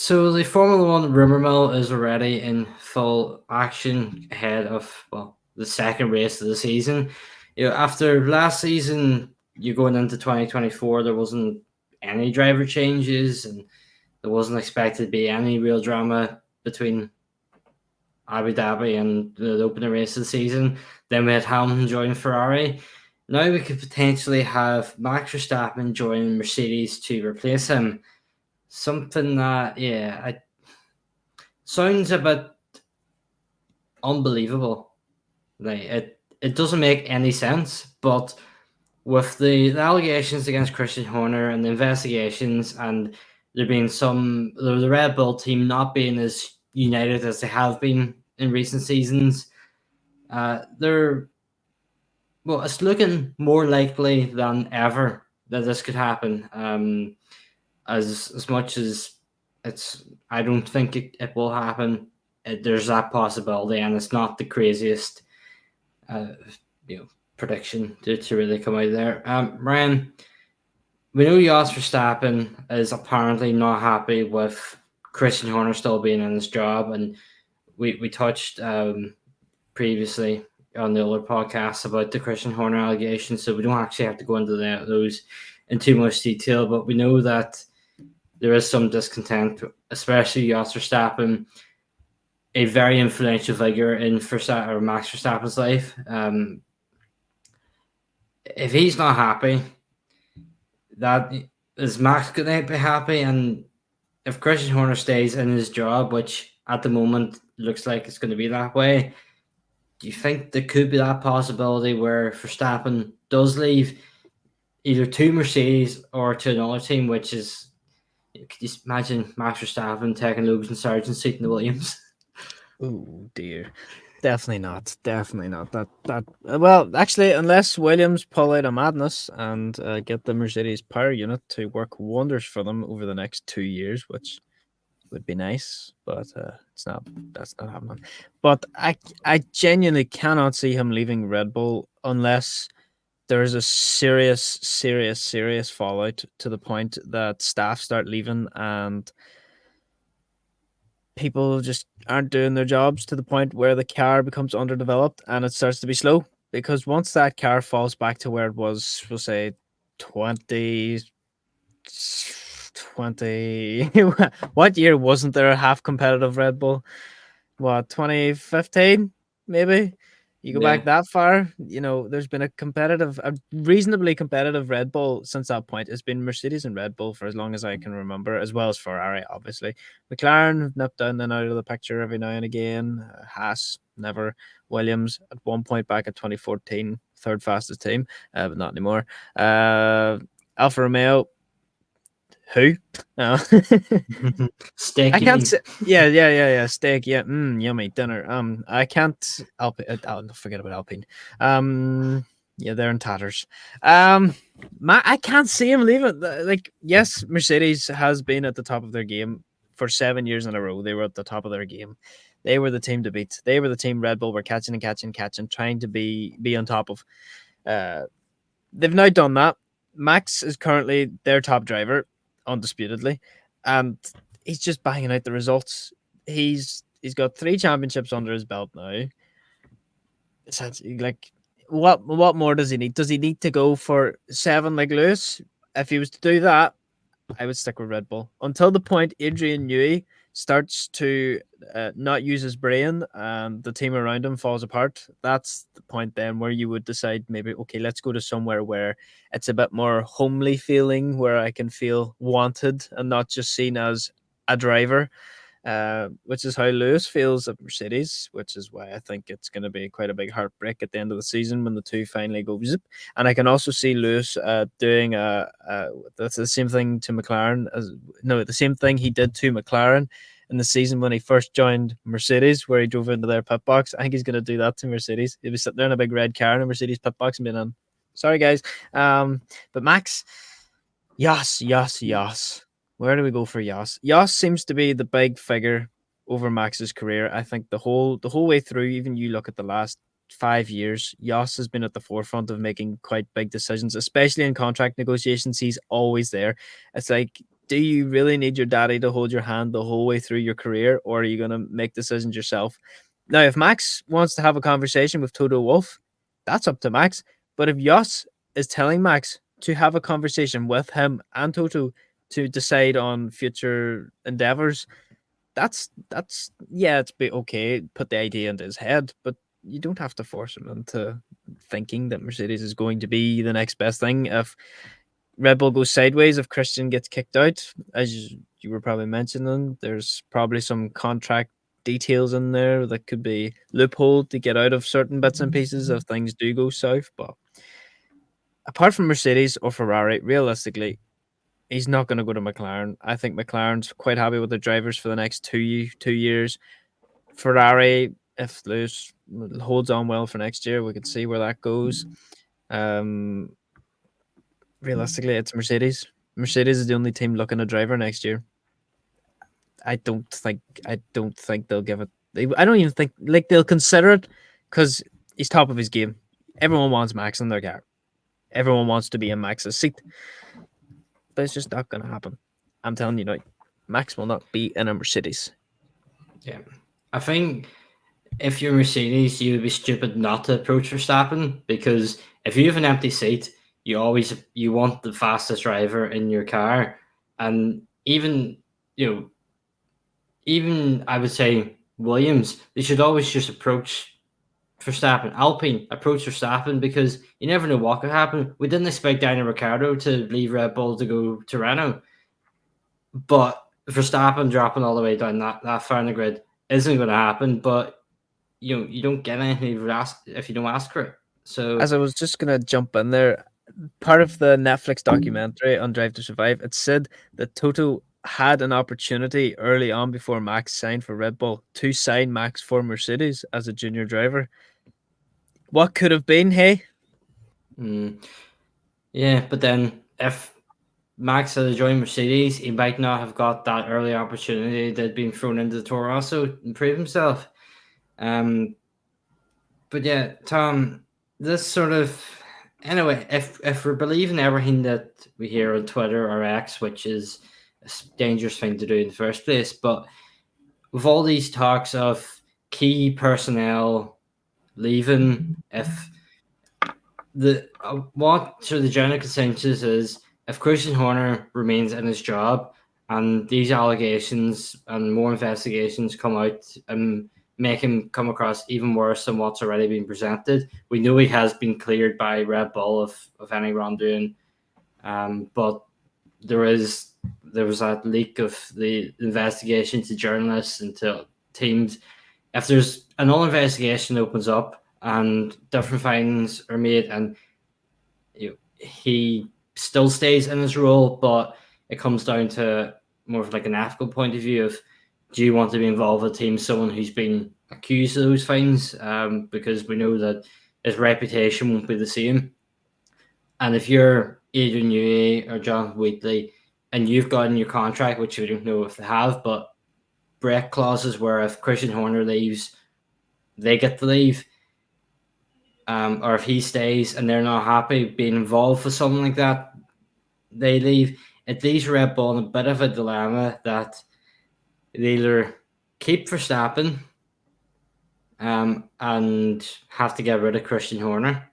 So the Formula One rumor mill is already in full action ahead of the second race of the season. After last season, you're going into 2024. There wasn't any driver changes, and there wasn't expected to be any real drama between Abu Dhabi and the opening race of the season. Then we had Hamilton join Ferrari. Now we could potentially have Max Verstappen join Mercedes to replace him. Something that, sounds a bit unbelievable. Like it doesn't make any sense. But with the allegations against Christian Horner and the investigations, and there being the Red Bull team not being as united as they have been in recent seasons, they're it's looking more likely than ever that this could happen. As much as I don't think it will happen. There's that possibility, and it's not the craziest, uh, prediction to really come out there. Ryan, we know Jos Verstappen is apparently not happy with Christian Horner still being in his job, and we touched previously on the other podcast about the Christian Horner allegations, so we don't actually have to go into those in too much detail, but we know that there is some discontent, especially Jos Verstappen, a very influential figure in Max Verstappen's life. If he's not happy, that is Max going to be happy? And if Christian Horner stays in his job, which at the moment looks like it's going to be that way, do you think there could be that possibility where Verstappen does leave either to Mercedes or to another team, which is, could you imagine Max Verstappen taking Logan Sargent's seat in the Williams? Oh dear. Definitely not. Definitely not. Well, actually, unless Williams pull out a madness and get the Mercedes power unit to work wonders for them over the next 2 years, which would be nice, but it's not. That's not happening. But I genuinely cannot see him leaving Red Bull unless there is a serious fallout to the point that staff start leaving and people just aren't doing their jobs to the point where the car becomes underdeveloped and it starts to be slow. Because once that car falls back to where it was, we'll say 20, 20. What year wasn't there a half competitive Red Bull? What, 2015 maybe? You go Yeah. back that far, there's been a reasonably competitive Red Bull since that point. It's been Mercedes and Red Bull for as long as I can remember, as well as Ferrari, obviously. McLaren have nipped down and out of the picture every now and again. Haas, never. Williams, at one point back in 2014, third fastest team, but not anymore. Alfa Romeo, who? No. Steak, I you can't mean? say. Yeah. Steak. Yeah. Yummy dinner. I can't. Alpine. I'll forget about Alpine. Yeah, they're in tatters. I can't see him leaving. Like, yes, Mercedes has been at the top of their game for 7 years in a row. They were at the top of their game. They were the team to beat. They were the team Red Bull were catching and catching, trying to be on top of. They've now done that. Max is currently their top driver, undisputedly, and he's just banging out the results. He's got 3 championships under his belt now. Essentially, like, what more does he need? Does he need to go for 7 like Lewis? If he was to do that, I would stick with Red Bull until the point Adrian Newey starts to not use his brain and the team around him falls apart. That's the point then where you would decide maybe, okay, let's go to somewhere where it's a bit more homely feeling, where I can feel wanted and not just seen as a driver. Which is how Lewis feels at Mercedes, which is why I think it's going to be quite a big heartbreak at the end of the season when the two finally go zip. And I can also see Lewis doing that's the same thing to McLaren the same thing he did to McLaren in the season when he first joined Mercedes, where he drove into their pit box. I think he's going to do that to Mercedes. He'll be sitting there in a big red car in a Mercedes pit box and being on, sorry guys, but Max, yes. Where do we go for Yas? Yas seems to be the big figure over Max's career. I think the whole way through, even you look at the last 5 years, Yas has been at the forefront of making quite big decisions, especially in contract negotiations. He's always there. It's like do you really need your daddy to hold your hand the whole way through your career, or are you going to make decisions yourself? Now, if Max wants to have a conversation with Toto Wolff, that's up to Max. But if Jos is telling Max to have a conversation with him and Toto to decide on future endeavors, that's yeah, it's be okay. Put the idea into his head, but you don't have to force him into thinking that Mercedes is going to be the next best thing. If Red Bull goes sideways, if Christian gets kicked out, as you were probably mentioning, there's probably some contract details in there that could be loophole to get out of certain bits and pieces if things do go south. But apart from Mercedes or Ferrari, realistically, he's not going to go to McLaren. I think McLaren's quite happy with their drivers for the next 2 years. Ferrari, if Lewis holds on well for next year, we could see where that goes. Realistically, it's Mercedes. Mercedes is the only team looking a driver next year. I don't think they'll give it. I don't even think they'll consider it because he's top of his game. Everyone wants Max in their car. Everyone wants to be in Max's seat. But it's just not going to happen. I'm telling you now, Max will not be in a Mercedes. Yeah. I think if you're Mercedes, you would be stupid not to approach Verstappen, because if you have an empty seat, you want the fastest driver in your car. And even I would say Williams, they should always just approach Verstappen. Alpine approach Verstappen, because you never know what could happen. We didn't expect Daniel Ricciardo to leave Red Bull to go to Renault, but Verstappen dropping all the way down that far in the grid isn't going to happen. But you don't get anything if you don't ask for it. So, as I was just gonna jump in there, part of the Netflix documentary on Drive to Survive, it said that Toto had an opportunity early on before Max signed for Red Bull to sign Max for Mercedes as a junior driver. What could have been, hey? Yeah, but then if Max had joined Mercedes, he might not have got that early opportunity that had been thrown into the Toro Rosso and prove himself. But yeah, Tom, this sort of anyway, if we're believing everything that we hear on Twitter or X, which is a dangerous thing to do in the first place, but with all these talks of key personnel leaving, if what sort of the general consensus is, if Christian Horner remains in his job and these allegations and more investigations come out and make him come across even worse than what's already been presented, we know he has been cleared by Red Bull of any wrongdoing, but there was that leak of the investigation to journalists and to teams. If there's another investigation opens up and different findings are made, and he still stays in his role, but it comes down to more of like an ethical point of view of, do you want to be involved with a team, someone who's been accused of those things, because we know that his reputation won't be the same. And if you're Adrian Newey or John Wheatley and you've got in your contract, which we don't know if they have, but break clauses where if Christian Horner leaves, they get to leave, or if he stays and they're not happy being involved with something like that, they leave. It leaves Red Bull in a bit of a dilemma that they either keep Verstappen and have to get rid of Christian Horner,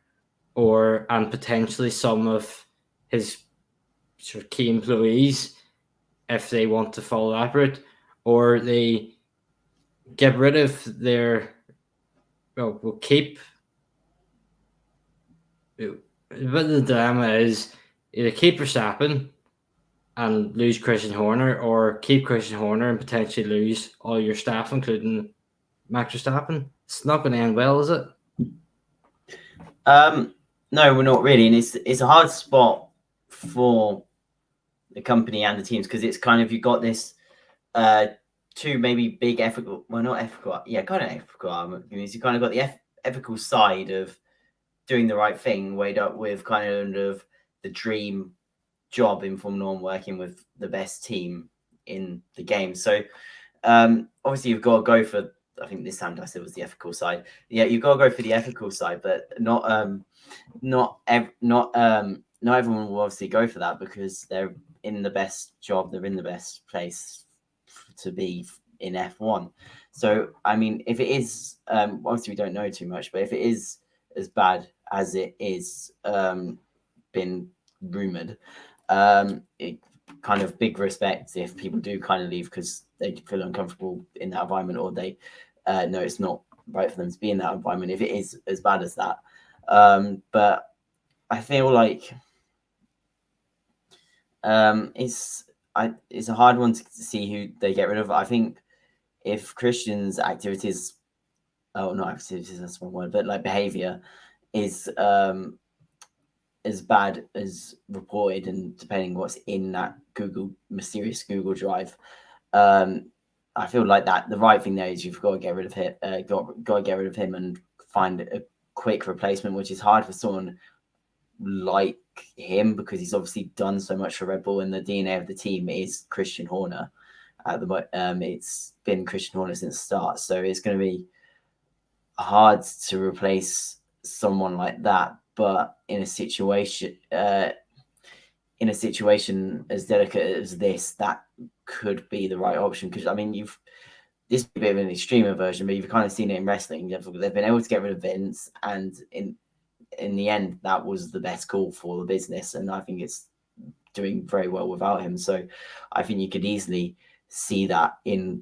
and potentially some of his sort of key employees if they want to follow that route, or they get rid of we'll keep. But the dilemma is either keep Verstappen and lose Christian Horner, or keep Christian Horner and potentially lose all your staff, including Max Verstappen. It's not going to end well, is it? No, we're not really, and it's a hard spot for the company and the teams, because it's kind of, you got this two maybe big ethical, well, not ethical, yeah, kind of ethical arguments. You kind of got the ethical side of doing the right thing weighed up with kind of the dream job in Formula One, working with the best team in the game. So obviously you've got to go for, I think this time I said it was the ethical side. Yeah, you've got to go for the ethical side, but not everyone will obviously go for that, because they're in the best job. They're in the best place to be in F1. So, I mean, if it is, obviously we don't know too much, but if it is as bad as it is been rumored, it kind of big respect if people do kind of leave because they feel uncomfortable in that environment, or they know it's not right for them to be in that environment if it is as bad as that. But I feel like it's a hard one to see who they get rid of. I think if Christian's activities, not activities, that's one word, but like behavior is as bad as reported, and depending what's in that mysterious Google Drive, I feel like that the right thing there is you've got to get rid of him, got to get rid of him and find a quick replacement, which is hard for someone like him because he's obviously done so much for Red Bull, and the DNA of the team is Christian Horner. At the it's been Christian Horner since the start, so it's going to be hard to replace someone like that. But in a situation as delicate as this, that could be the right option. Because I mean, this is a bit of an extreme version, but you've kind of seen it in wrestling. They've been able to get rid of Vince, and in the end, that was the best call for the business, and I think it's doing very well without him. So I think you could easily see that in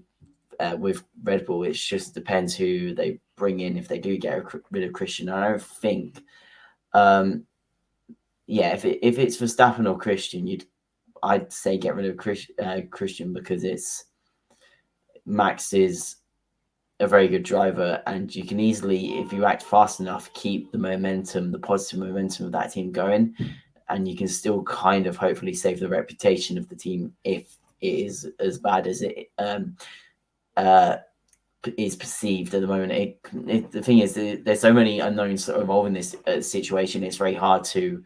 with Red Bull. It just depends who they bring in if they do get rid of Christian. I don't think, if it's Verstappen or Christian, I'd say get rid of Christian because Max is a very good driver, and you can easily, if you act fast enough, keep the positive momentum of that team going, and you can still kind of hopefully save the reputation of the team if it is as bad as it is perceived at the moment. The thing is, there's so many unknowns involved in this situation. It's very hard to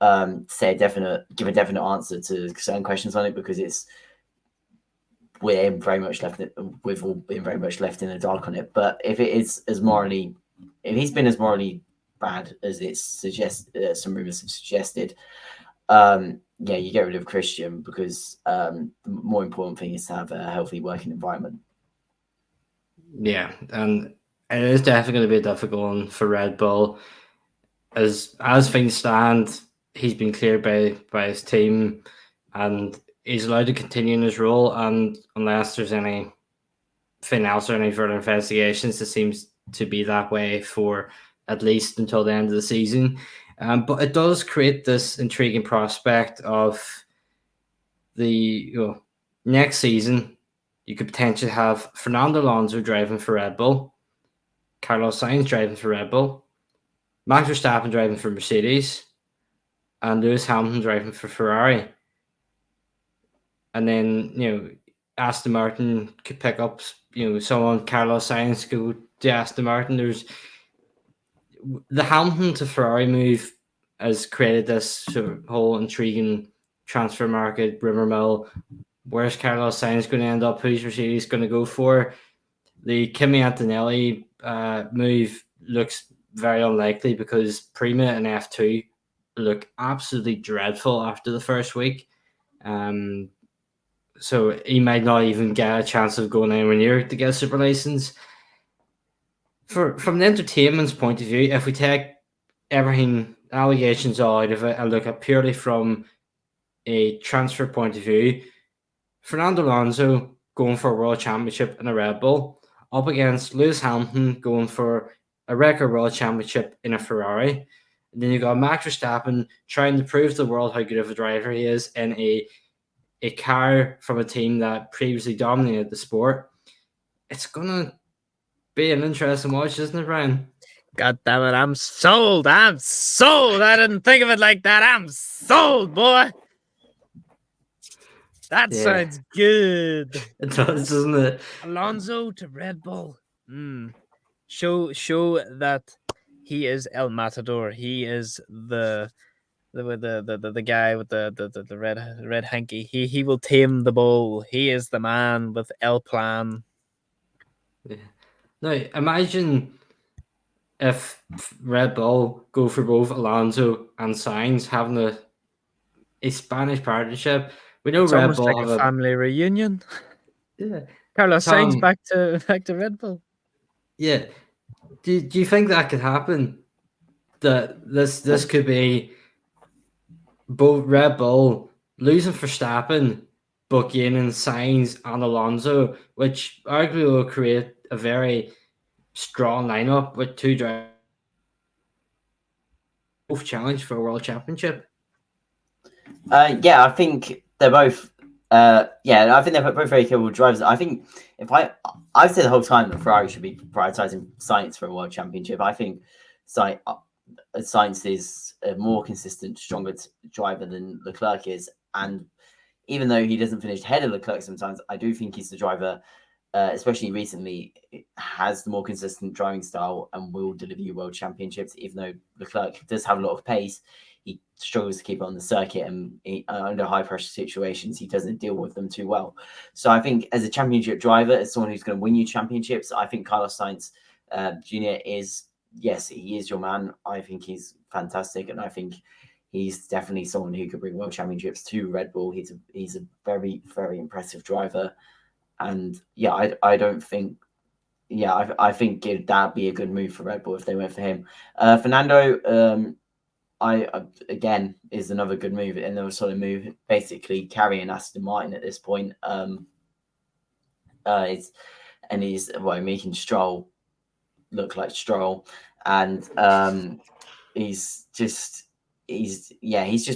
give a definite answer to certain questions on it because we've all been very much left in the dark on it. But if he's been as morally bad as it's some rumors have suggested, you get rid of Christian because the more important thing is to have a healthy working environment. Yeah, and it is definitely going to be a difficult one for Red Bull. As things stand, he's been cleared by his team, and he's allowed to continue in his role. And unless there's anything else or any further investigations, it seems to be that way for at least until the end of the season. But it does create this intriguing prospect of the next season. You could potentially have Fernando Alonso driving for Red Bull, Carlos Sainz driving for Red Bull, Max Verstappen driving for Mercedes, and Lewis Hamilton driving for Ferrari. And then, Aston Martin could pick up, someone, Carlos Sainz, go to Aston Martin. There's the Hamilton to Ferrari move has created this sort of whole intriguing transfer market rumor mill. Where's Carlos Sainz going to end up? Who's Mercedes going to go for? The Kimi Antonelli move looks very unlikely because Prima and F2 look absolutely dreadful after the first week. So he might not even get a chance of going anywhere near to get a super license. From the entertainment's point of view, if we take everything, allegations all out of it, and look at purely from a transfer point of view, Fernando Alonso going for a world championship in a Red Bull up against Lewis Hamilton going for a record world championship in a Ferrari. And then you got Max Verstappen trying to prove to the world how good of a driver he is in a car from a team that previously dominated the sport. It's gonna be an interesting watch, isn't it, Brian? God damn it, I'm sold. I didn't think of it like that. I'm sold, boy. That sounds good. It does, doesn't it? Alonso to Red Bull. Show that he is El Matador. He is the guy with the red hanky. He will tame the bull. He is the man with El Plan. Yeah. Now imagine if Red Bull go for both Alonso and Sainz having a Spanish partnership. We know It's Red almost Bull like have a family reunion. yeah. Carlos Sainz Tom, back to Red Bull. yeah. Do you think that could happen? That this could be both Red Bull losing Verstappen, but gaining Sainz and Alonso, which arguably will create a very strong lineup with two drivers both challenge for a world championship. Yeah, I think they're both. Yeah, I think they're both very capable drivers. I think I've said the whole time that Ferrari should be prioritizing Sainz for a world championship. I think Sainz is a more consistent, stronger driver than Leclerc is, and even though he doesn't finish ahead of Leclerc sometimes, I do think he's the driver, especially recently, has the more consistent driving style and will deliver you world championships. Even though Leclerc does have a lot of pace, he struggles to keep it on the circuit, and under high pressure situations, he doesn't deal with them too well. So I think as a championship driver, as someone who's going to win you championships, I think Carlos Sainz Jr. is, yes, he is your man. I think he's fantastic, and I think he's definitely someone who could bring world championships to Red Bull. He's a very, very impressive driver. And yeah, I don't think, yeah, I think that'd be a good move for Red Bull if they went for him. Fernando, again, is another good move, another solid move, basically carrying Aston Martin at this point. He's making Stroll look like Stroll, and he's just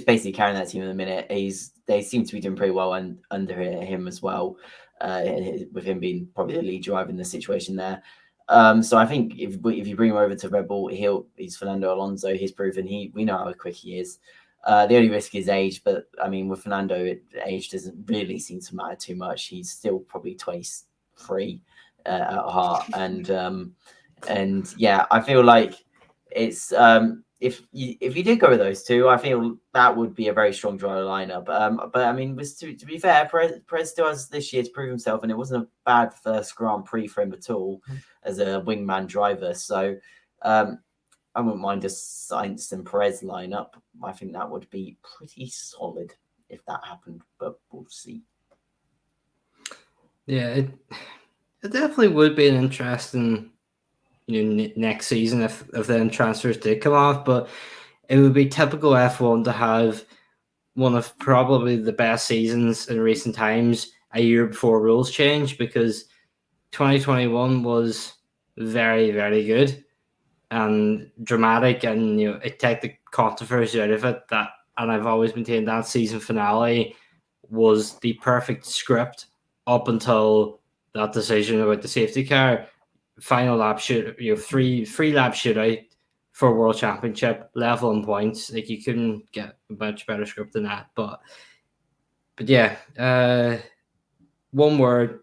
basically carrying that team in the minute. They seem to be doing pretty well under him as well, with him being probably the lead driver in the situation there. So I think if you bring him over to Red Bull, he's Fernando Alonso. He's proven we know how quick he is. The only risk is age, but I mean with Fernando, age doesn't really seem to matter too much. He's still probably 23 at heart, and yeah, I feel like it's if you did go with those two, I feel that would be a very strong driver lineup. But I mean, to be fair, Perez still has this year to prove himself, and it wasn't a bad first Grand Prix for him at all as a wingman driver. So I wouldn't mind a Sainz and Perez lineup. I think that would be pretty solid if that happened, but we'll see. Yeah, it definitely would be an interesting next season if then transfers did come off, but it would be typical F1 to have one of probably the best seasons in recent times a year before rules change, because 2021 was very, very good and dramatic, and it took the controversy out of it. And I've always maintained that season finale was the perfect script up until that decision about the safety car. Final lap shoot, three lap shootout for World Championship, level in points. Like, you couldn't get a much better script than that. But yeah, one word,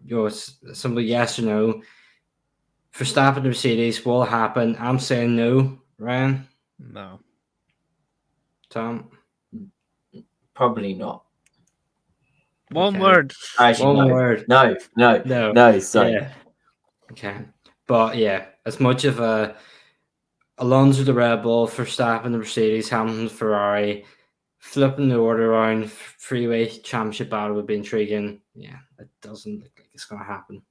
simply yes or no. Verstappen Mercedes will happen. I'm saying no. Ryan? No. Tom? Probably not. One Okay. word. Actually, One no. word. No. Sorry. Yeah. Okay. But yeah, as much of a Alonso the Red Bull, Verstappen the Mercedes, Hamilton Ferrari, flipping the order around, freeway championship battle would be intriguing. Yeah, it doesn't look like it's going to happen.